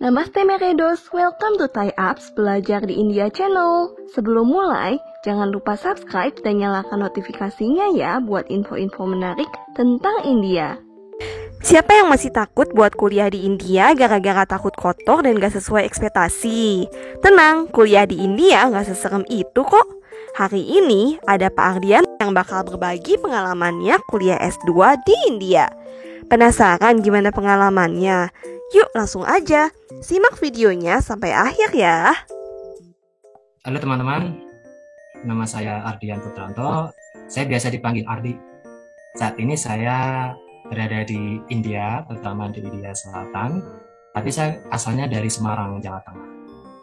Namaste Meredos, welcome to Thai Apps Belajar di India Channel. Sebelum mulai, jangan lupa subscribe dan nyalakan notifikasinya ya buat info-info menarik tentang India. Siapa yang masih takut buat kuliah di India gara-gara takut kotor dan gak sesuai ekspektasi? Tenang, kuliah di India gak seserem itu kok. Hari ini ada Pak Ardian yang bakal berbagi pengalamannya kuliah S2 di India. Penasaran gimana pengalamannya? Yuk langsung aja, simak videonya sampai akhir ya. Halo teman-teman, nama saya Ardian Putranto. Saya biasa dipanggil Ardi. Saat ini saya berada di India, terutama di India Selatan. Tapi saya asalnya dari Semarang, Jawa Tengah.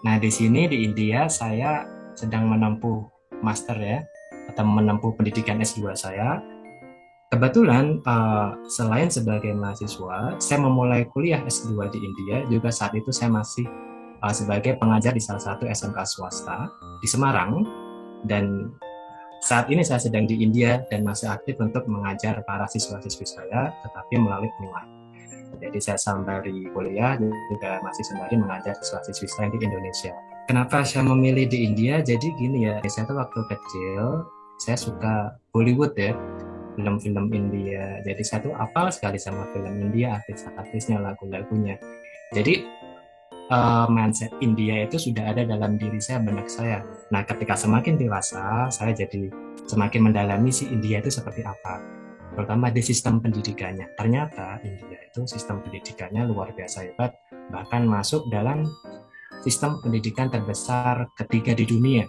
Nah, di sini di India saya sedang menempuh master ya, atau menempuh pendidikan S2 saya. Kebetulan selain sebagai mahasiswa, saya memulai kuliah S2 di India, juga saat itu saya masih sebagai pengajar di salah satu SMK swasta di Semarang, dan saat ini saya sedang di India dan masih aktif untuk mengajar para siswa-siswi saya, tetapi melalui online. Jadi saya sembari kuliah juga masih sembari mengajar siswa-siswi saya di Indonesia. Kenapa saya memilih di India? Jadi gini ya, saya tuh waktu kecil saya suka Bollywood ya, film-film India. Jadi saya tuh apal sekali sama film India, artis-artisnya, lagu-lagunya. Jadi mindset India itu sudah ada dalam diri saya, benak saya. Nah, ketika semakin dewasa, saya jadi semakin mendalami si India itu seperti apa. Terutama di sistem pendidikannya. Ternyata India itu sistem pendidikannya luar biasa hebat, bahkan masuk dalam sistem pendidikan terbesar ketiga di dunia.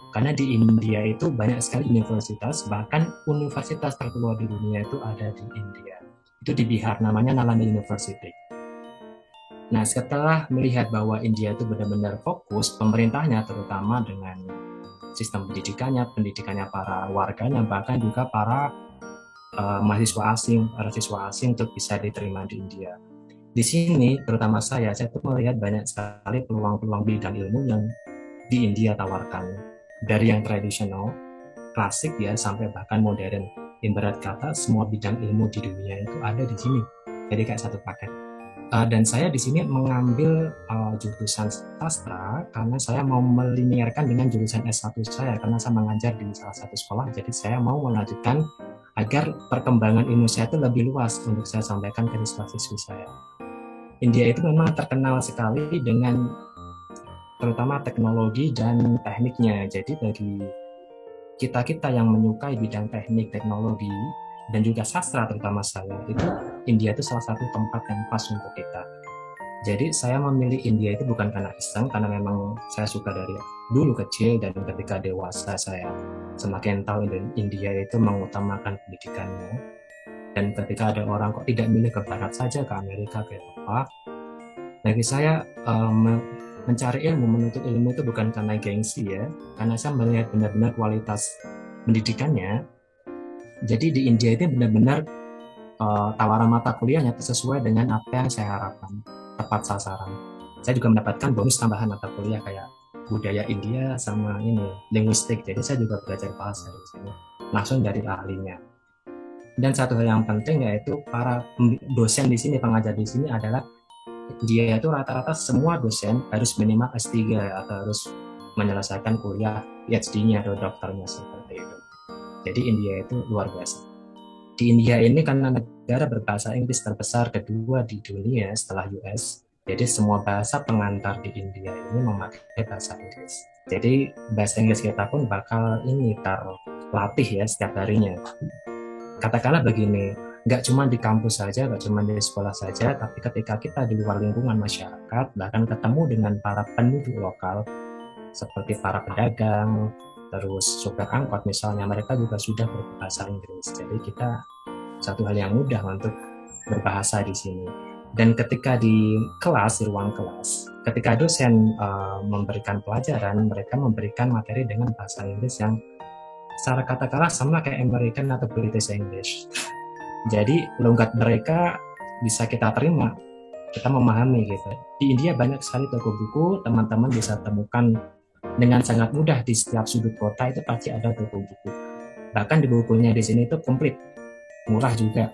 Karena di India itu banyak sekali universitas, bahkan universitas tertua di dunia itu ada di India. Itu di Bihar, namanya Nalanda University. Nah, setelah melihat bahwa India itu benar-benar fokus, pemerintahnya terutama dengan sistem pendidikannya para warganya, bahkan juga para mahasiswa asing untuk bisa diterima di India. Di sini, terutama saya tuh melihat banyak sekali peluang-peluang bidang ilmu yang di India tawarkan. Dari yang tradisional, klasik ya, sampai bahkan modern. Ibarat kata semua bidang ilmu di dunia itu ada di sini. Jadi kayak satu paket. Dan saya di sini mengambil jurusan sastra karena saya mau melinearkan dengan jurusan S1 saya, karena saya mengajar di salah satu sekolah. Jadi saya mau melanjutkan agar perkembangan ilmu saya itu lebih luas untuk saya sampaikan ke siswa-siswi saya. India itu memang terkenal sekali dengan terutama teknologi dan tekniknya. Jadi bagi kita yang menyukai bidang teknik, teknologi, dan juga sastra terutama saya, itu India itu salah satu tempat yang pas untuk kita. Jadi saya memilih India itu bukan karena iseng, karena memang saya suka dari dulu kecil, dan ketika dewasa saya semakin tahu India itu mengutamakan pendidikannya. Dan ketika ada orang kok tidak milih ke barat saja, ke Amerika, ke Eropa, bagi saya mencari ilmu, menuntut ilmu itu bukan karena gengsi ya, karena saya melihat benar-benar kualitas pendidikannya. Jadi di India itu benar-benar tawaran mata kuliahnya sesuai dengan apa yang saya harapkan, tepat sasaran. Saya juga mendapatkan bonus tambahan mata kuliah kayak budaya India sama ini linguistik. Jadi saya juga belajar bahasa di sini langsung dari ahlinya. Dan satu hal yang penting yaitu para dosen di sini, pengajar di sini adalah dia itu rata-rata semua dosen harus minimal S3 atau harus menyelesaikan kuliah PhD-nya atau dokternya seperti itu. Jadi India itu luar biasa. Di India ini karena negara berbahasa Inggris terbesar kedua di dunia setelah US, jadi semua bahasa pengantar di India ini memakai bahasa Inggris. Jadi bahasa Inggris kita pun bakal terlatih ya setiap harinya. Katakanlah begini, nggak cuma di kampus saja, nggak cuma di sekolah saja, tapi ketika kita di luar lingkungan masyarakat, bahkan ketemu dengan para penduduk lokal, seperti para pedagang, terus supir angkot misalnya, mereka juga sudah berbahasa Inggris. Jadi kita satu hal yang mudah untuk berbahasa di sini. Dan ketika di kelas, di ruang kelas, ketika dosen memberikan pelajaran, mereka memberikan materi dengan bahasa Inggris yang secara katakanlah sama kayak American atau British English. Jadi logat mereka bisa kita terima, kita memahami gitu. Di India banyak sekali toko buku, teman-teman bisa temukan dengan sangat mudah di setiap sudut kota itu pasti ada toko buku. Bahkan di bukunya di sini itu komplit, murah juga.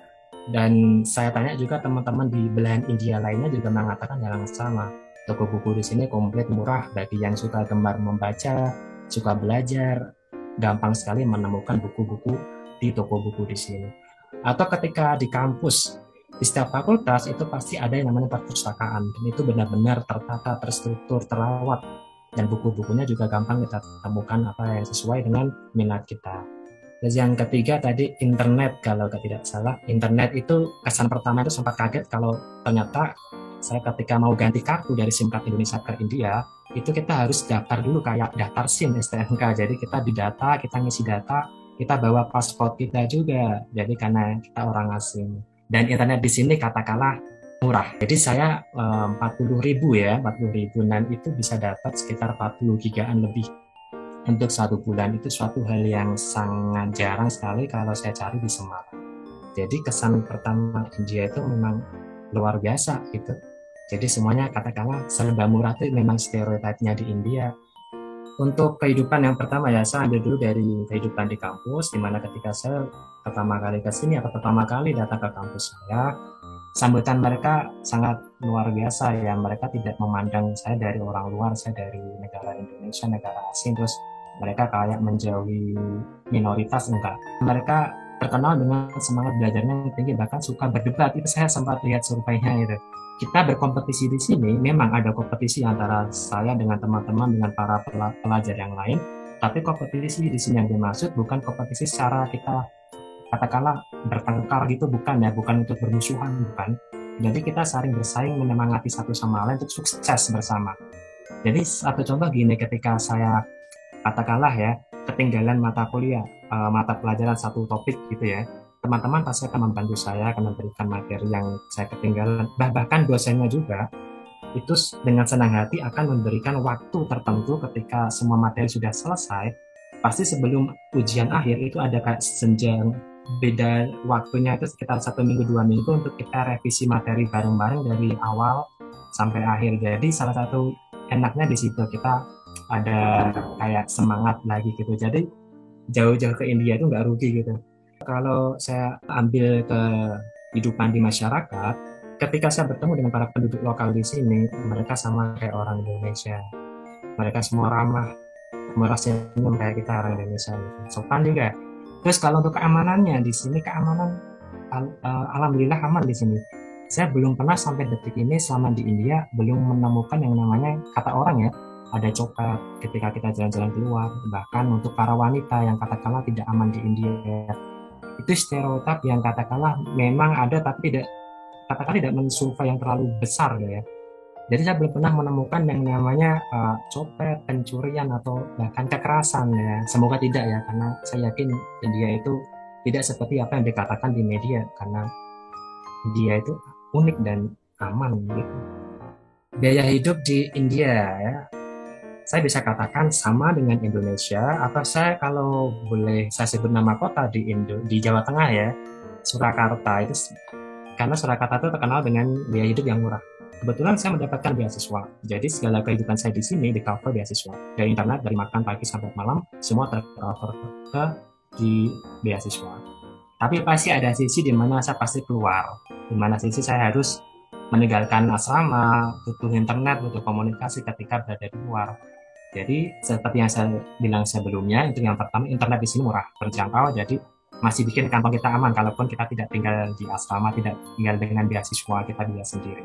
Dan saya tanya juga teman-teman di belahan India lainnya juga mengatakan hal yang sama. Toko buku di sini komplit murah bagi yang suka gemar membaca, suka belajar, gampang sekali menemukan buku-buku di toko buku di sini. Atau ketika di kampus, di setiap fakultas itu pasti ada yang namanya perpustakaan, dan itu benar-benar tertata, terstruktur, terawat, dan buku-bukunya juga gampang kita temukan apa yang sesuai dengan minat kita. Terus yang ketiga tadi internet, kalau tidak salah. Internet itu kesan pertama itu sempat kaget kalau ternyata saya ketika mau ganti kartu dari SIM card Indonesia ke India, itu kita harus daftar dulu kayak daftar SIM STNK. Jadi kita didata, kita ngisi data, kita bawa paspor kita juga. Jadi karena kita orang asing. Dan internet di sini katakanlah murah. Jadi saya 40.000 ya, 40.000, dan itu bisa dapat sekitar 40 gigaan lebih untuk 1 bulan. Itu suatu hal yang sangat jarang sekali kalau saya cari di Semarang. Jadi kesan pertama India itu memang luar biasa gitu. Jadi semuanya katakanlah serba murah itu memang stereotipnya di India. Untuk kehidupan yang pertama ya, saya ambil dulu dari kehidupan di kampus, di mana ketika saya pertama kali ke sini atau pertama kali datang ke kampus saya, sambutan mereka sangat luar biasa ya. Mereka tidak memandang saya dari orang luar, saya dari negara Indonesia, negara asing, terus mereka kayak menjauhi minoritas, enggak. Mereka terkenal dengan semangat belajarnya yang tinggi, bahkan suka berdebat. Itu saya sempat lihat surveinya itu. Kita berkompetisi di sini, memang ada kompetisi antara saya dengan teman-teman, dengan para pelajar yang lain, tapi kompetisi di sini yang dimaksud bukan kompetisi secara kita katakanlah bertengkar gitu, bukan ya, bukan untuk bermusuhan, bukan. Jadi kita saling bersaing, menyemangati satu sama lain untuk sukses bersama. Jadi satu contoh gini, ketika saya katakanlah ya ketinggalan mata kuliah, mata pelajaran satu topik gitu ya, teman-teman pasti akan membantu saya, akan memberikan materi yang saya ketinggalan. Bahkan dosennya juga itu dengan senang hati akan memberikan waktu tertentu ketika semua materi sudah selesai. Pasti sebelum ujian akhir itu ada kayak senjang beda waktunya, itu sekitar 1 minggu 2 minggu untuk kita revisi materi bareng-bareng dari awal sampai akhir. Jadi salah satu enaknya di situ kita ada kayak semangat lagi gitu. Jadi jauh-jauh ke India itu nggak rugi gitu. Kalau saya ambil ke kehidupan di masyarakat, ketika saya bertemu dengan para penduduk lokal di sini, mereka sama kayak orang Indonesia. Mereka semua ramah, murah senyum kayak kita orang Indonesia gitu. Sopan juga. Terus kalau untuk keamanannya di sini, keamanan alhamdulillah aman di sini. Saya belum pernah sampai detik ini selama di India belum menemukan yang namanya, kata orang ya, ada copet ketika kita jalan-jalan keluar. Bahkan untuk para wanita yang katakanlah tidak aman di India, itu stereotip yang katakanlah memang ada, tapi tidak mensurvei yang terlalu besar ya. Jadi saya belum pernah menemukan yang namanya copet, pencurian, atau bahkan kekerasan ya. Semoga tidak ya, karena saya yakin India itu tidak seperti apa yang dikatakan di media, karena dia itu unik dan aman gitu. Biaya hidup di India ya, saya bisa katakan sama dengan Indonesia, atau saya kalau boleh saya sebut nama kota di Jawa Tengah ya, Surakarta. Itu karena Surakarta itu terkenal dengan biaya hidup yang murah. Kebetulan saya mendapatkan beasiswa, jadi segala kehidupan saya di sini di cover beasiswa. Dari internet, dari makan pagi sampai malam, semua tercover di beasiswa. Tapi pasti ada sisi di mana saya pasti keluar, di mana sisi saya harus meninggalkan asrama, butuh internet, butuh komunikasi ketika berada di luar. Jadi seperti yang saya bilang sebelumnya, itu yang pertama, internet di sini murah, terjangkau, jadi masih bikin kantong kita aman kalaupun kita tidak tinggal di asrama, tidak tinggal dengan beasiswa, kita biaya sendiri.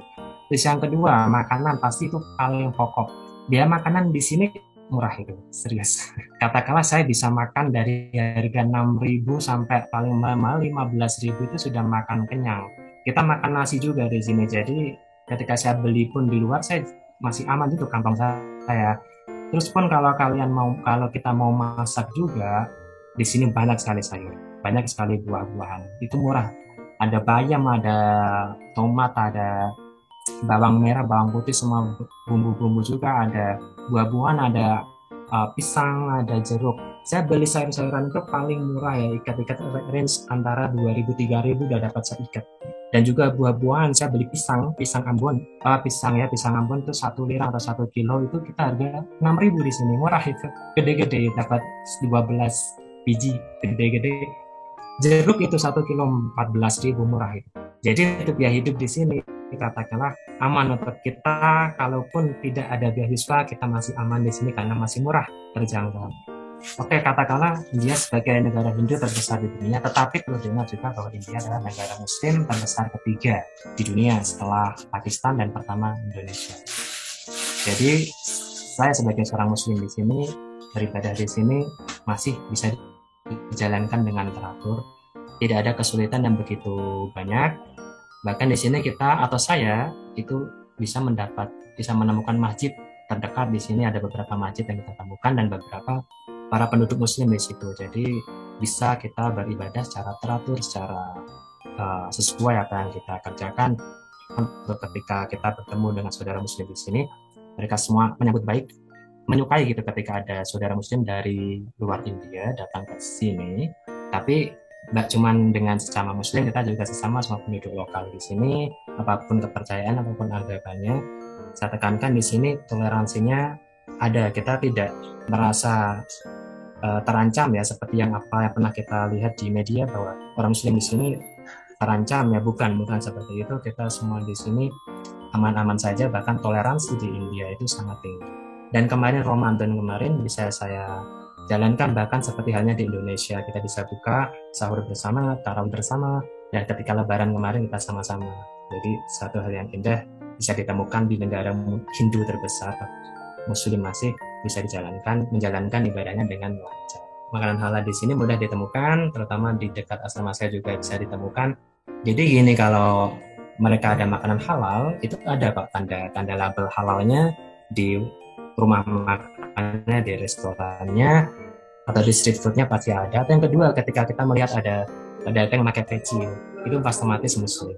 Terus yang kedua, makanan pasti itu paling pokok. Biaya makanan di sini murah itu, serius. Katakanlah saya bisa makan dari harga 6.000 sampai paling mahal 15.000 itu sudah makan kenyang. Kita makan nasi juga di sini, jadi ketika saya beli pun di luar saya masih aman itu kantong saya. Terus pun kalau kita mau masak juga, di sini banyak sekali sayur, banyak sekali buah-buahan, itu murah. Ada bayam, ada tomat, ada bawang merah, bawang putih, semua bumbu-bumbu juga ada, buah-buahan ada, pisang, ada jeruk. Saya beli sayur-sayuran itu paling murah ya, ikat-ikat range antara 2.000-3.000 udah dapat seikat. Dan juga buah-buahan, saya beli pisang Ambon, pisang Ambon itu 1 lira atau 1 kilo itu kita harga 6.000 di sini, murah itu, gede-gede dapat 12 biji, gede-gede. jeruk itu 1 kilo 14.000 murah itu. Jadi untuk biaya hidup di sini katakanlah aman untuk kita, kalaupun tidak ada beasiswa kita masih aman di sini karena masih murah, terjangkau. Oke, katakanlah India sebagai negara Hindu terbesar di dunia, tetapi perlu diingat juga bahwa India adalah negara Muslim terbesar ketiga di dunia setelah Pakistan dan pertama Indonesia. Jadi saya sebagai seorang Muslim di sini, beribadah di sini masih bisa dijalankan dengan teratur, tidak ada kesulitan yang begitu banyak. Bahkan di sini kita atau saya itu bisa menemukan masjid terdekat. Di sini ada beberapa masjid yang kita temukan dan beberapa para penduduk Muslim di situ. Jadi bisa kita beribadah secara teratur, secara sesuai apa yang kita kerjakan. Untuk ketika kita bertemu dengan saudara Muslim di sini, mereka semua menyambut baik, menyukai gitu ketika ada saudara Muslim dari luar India datang ke sini. Tapi nggak cuma dengan sesama Muslim, kita juga sesama semua penduduk lokal di sini, apapun kepercayaan, apapun agamanya. Saya tekankan di sini toleransinya ada, kita tidak merasa terancam ya seperti yang pernah kita lihat di media bahwa orang Muslim di sini terancam ya, bukan seperti itu. Kita semua di sini aman-aman saja, bahkan toleransi di India itu sangat tinggi. Dan kemarin Ramadan kemarin bisa saya jalankan bahkan seperti halnya di Indonesia, kita bisa buka sahur bersama, tarawih bersama, dan ketika Lebaran kemarin kita sama-sama. Jadi satu hal yang indah bisa ditemukan di negara Hindu terbesar, Muslim masih bisa menjalankan ibadahnya dengan lancar. Makanan halal di sini mudah ditemukan, terutama di dekat asrama saya juga bisa ditemukan. Jadi gini, kalau mereka ada makanan halal, itu ada kok tanda label halalnya di rumah makannya, di restorannya, atau di street foodnya pasti ada. Atau yang kedua, ketika kita melihat ada yang pakai peci, itu otomatis Muslim.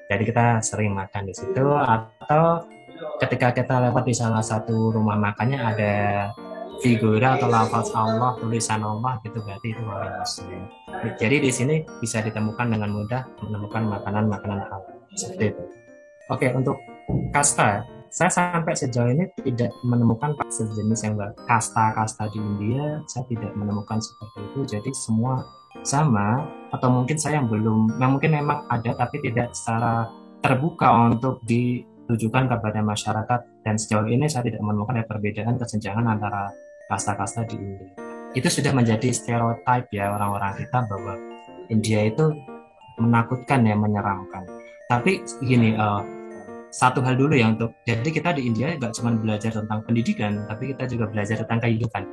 Jadi kita sering makan di situ. Atau ketika kita lewat di salah satu rumah makannya ada figura atau lafaz Allah, tulisan Allah, gitu berarti itu orang Muslim. Jadi di sini bisa ditemukan dengan mudah menemukan makanan halal seperti itu. Oke, untuk kasta, saya sampai sejauh ini tidak menemukan sejenis yang kasta di India, saya tidak menemukan seperti itu. Jadi semua sama, atau mungkin saya yang belum, mungkin memang ada tapi tidak secara terbuka untuk ditujukan kepada masyarakat. Dan sejauh ini saya tidak menemukan perbedaan kesenjangan antara kasta-kasta di India. Itu sudah menjadi stereotip ya orang-orang kita bahwa India itu menakutkan ya, menyeramkan. Tapi gini, satu hal dulu ya, jadi kita di India nggak cuma belajar tentang pendidikan, tapi kita juga belajar tentang kehidupan.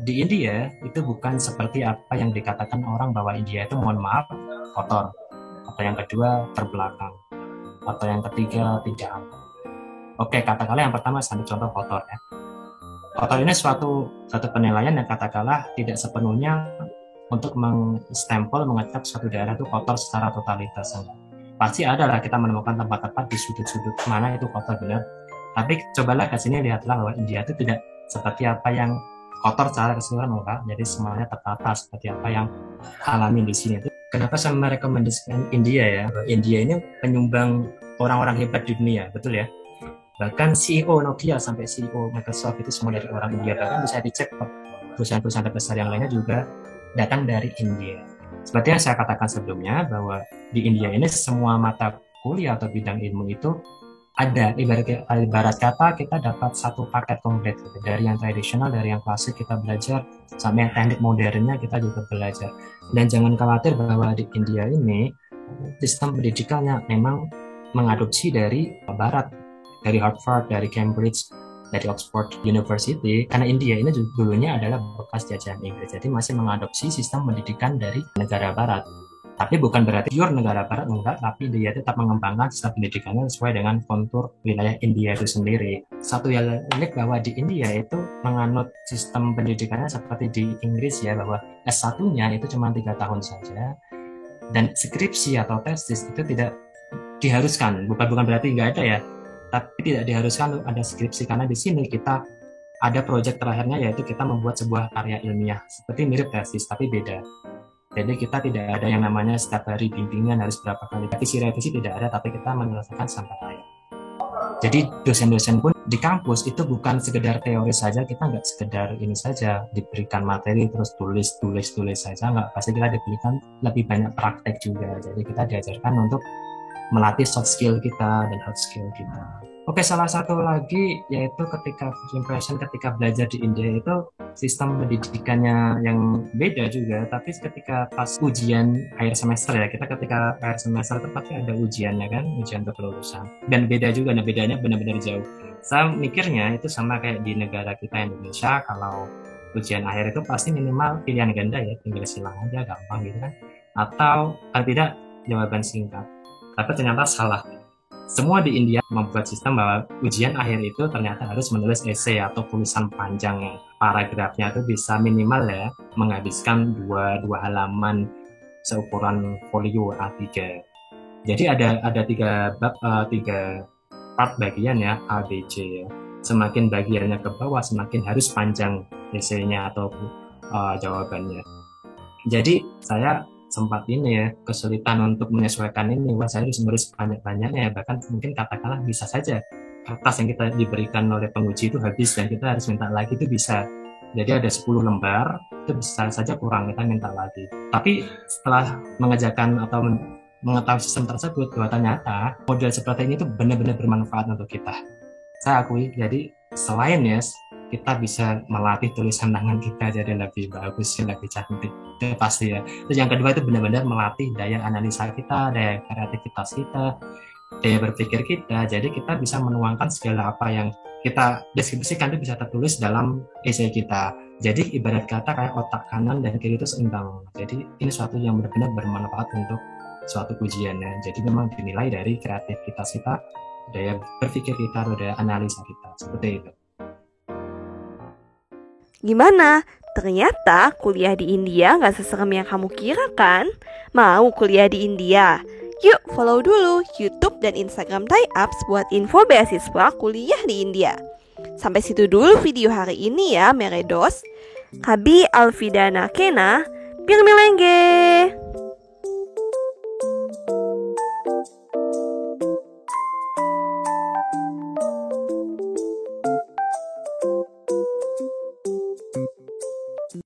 Di India itu bukan seperti apa yang dikatakan orang bahwa India itu, mohon maaf, kotor, atau yang kedua terbelakang, atau yang ketiga tidak aman. Oke, katakanlah yang pertama sambil contoh kotor ya. Kotor ini suatu penilaian yang katakanlah tidak sepenuhnya untuk mengstempel, mengecap suatu daerah itu kotor secara totalitas. Pasti ada lah kita menemukan tempat-tempat di sudut-sudut mana itu kotor benar. Tapi cobalah ke sini lihatlah bahwa India itu tidak seperti apa yang kotor secara keseluruhan, enggak. Jadi semuanya tertata seperti apa yang alami di sini. Kenapa saya merekomendasikan India ya? India ini penyumbang orang-orang hebat di dunia, betul ya? Bahkan CEO Nokia sampai CEO Microsoft itu semua dari orang India. Bahkan bisa dicek perusahaan-perusahaan terbesar yang lainnya juga datang dari India. Seperti yang saya katakan sebelumnya bahwa di India ini semua mata kuliah atau bidang ilmu itu ada, ibarat kata kita dapat satu paket komplit gitu. Dari yang tradisional, dari yang klasik kita belajar, sampai yang teknik modernnya kita juga belajar. Dan jangan khawatir bahwa di India ini sistem pendidikannya memang mengadopsi dari Barat, dari Harvard, dari Cambridge, dari Oxford University, karena India ini dulunya adalah bekas jajahan Inggris, jadi masih mengadopsi sistem pendidikan dari negara Barat. Tapi bukan berarti pure negara Barat, enggak, tapi dia tetap mengembangkan sistem pendidikannya sesuai dengan kontur wilayah India itu sendiri. Satu yang unik bahwa di India itu menganut sistem pendidikannya seperti di Inggris ya, bahwa S1-nya itu cuma 3 tahun saja, dan skripsi atau tesis itu tidak diharuskan, bukan berarti nggak ada ya, tapi tidak diharuskan ada skripsi, karena di sini kita ada proyek terakhirnya yaitu kita membuat sebuah karya ilmiah, seperti mirip tesis tapi beda. Jadi kita tidak ada yang namanya setiap hari bimbingan harus berapa kali revisi tidak ada, tapi kita menyelesaikan sampai akhir. Jadi dosen-dosen pun di kampus itu bukan sekedar teori saja, kita nggak sekedar ini saja diberikan materi terus tulis saja, nggak, pasti kita diberikan lebih banyak praktek juga. Jadi kita diajarkan untuk melatih soft skill kita dan hard skill kita. Oke, salah satu lagi yaitu ketika first impression ketika belajar di India itu sistem pendidikannya yang beda juga, tapi ketika pas ujian akhir semester ya, kita ketika akhir semester itu pasti ada ujiannya kan, ujian kelulusan. Dan beda juga, nah bedanya benar-benar jauh. Saya mikirnya itu sama kayak di negara kita Indonesia, kalau ujian akhir itu pasti minimal pilihan ganda ya, tinggal silang aja, gampang gitu kan. Atau kalau tidak, jawaban singkat. Tapi ternyata salah. Semua di India membuat sistem bahwa ujian akhir itu ternyata harus menulis esai atau tulisan panjang yang paragrafnya itu bisa minimal ya menghabiskan dua halaman seukuran folio A3. Jadi ada tiga part bagian ya, A, B, C ya. Semakin bagiannya ke bawah semakin harus panjang esainya atau jawabannya. Jadi saya sempat ini ya kesulitan untuk menyesuaikan ini. Wah, saya harus menulis banyak-banyaknya, bahkan mungkin katakanlah bisa saja kertas yang kita diberikan oleh penguji itu habis dan kita harus minta lagi, itu bisa. Jadi ada 10 lembar itu bisa saja kurang, kita minta lagi. Tapi setelah mengerjakan atau mengetahui sistem tersebut, bahwa ternyata model seperti ini itu benar-benar bermanfaat untuk kita. Saya akui, jadi selain ya kita bisa melatih tulisan tangan kita jadi lebih bagus, lebih cantik, itu pasti ya. Terus yang kedua itu benar-benar melatih daya analisa kita, daya kreativitas kita, daya berpikir kita. Jadi kita bisa menuangkan segala apa yang kita deskripsikan itu bisa tertulis dalam esai kita. Jadi ibarat kata kayak otak kanan dan kiri itu seimbang. Jadi ini suatu yang benar-benar bermanfaat untuk suatu ujiannya. Jadi memang dinilai dari kreativitas kita, daya berpikir kita, atau daya analisa kita, seperti itu. Gimana? Ternyata kuliah di India gak seserem yang kamu kira kan? Mau kuliah di India? Yuk follow dulu YouTube dan Instagram ThaiApps buat info beasiswa kuliah di India. Sampai situ dulu video hari ini ya, Meredos. Kabi Alfidana Kena, Pirmilengge.